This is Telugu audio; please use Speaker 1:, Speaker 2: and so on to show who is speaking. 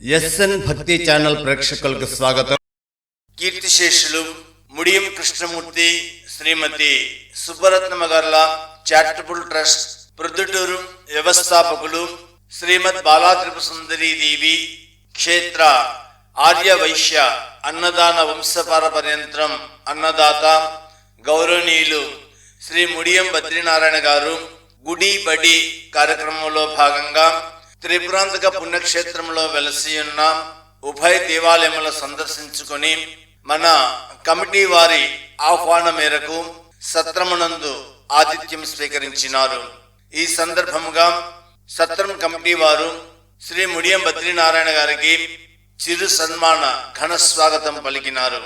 Speaker 1: ఎస్ఎన్ భక్తి ఛానల్ ప్రేక్షకులకు స్వాగతం. కీర్తిశేషులు ముడియం కృష్ణమూర్తి శ్రీమతి సుబ్బరత్నమ్మ గార్ల చారిటబుల్ ట్రస్ట్ ప్రొద్దుటూరు వ్యవస్థాపకులు శ్రీమద్ బాలాత్రిపుర సుందరీ దేవి క్షేత్ర ఆర్య వైశ్య అన్నదాన వంశపారపర్యంత్రం అన్నదాత గౌరవనీయులు శ్రీ ముడియం బద్రీనారాయణ గారు గుడి బడి కార్యక్రమంలో భాగంగా త్రిపురాంతక పుణ్యక్షేత్రంలో వెలసి ఉన్న ఉభయ దేవాలయములు సందర్శించుకొని మన కమిటీ వారి ఆహ్వానం మేరకు సత్రమునందు ఆతిథ్యం స్వీకరించినారు. ఈ సందర్భముగా సత్రం కమిటీ వారు శ్రీ ముడియం బద్రీనారాయణ గారికి చిరు సన్మాన ఘన స్వాగతం పలికినారు.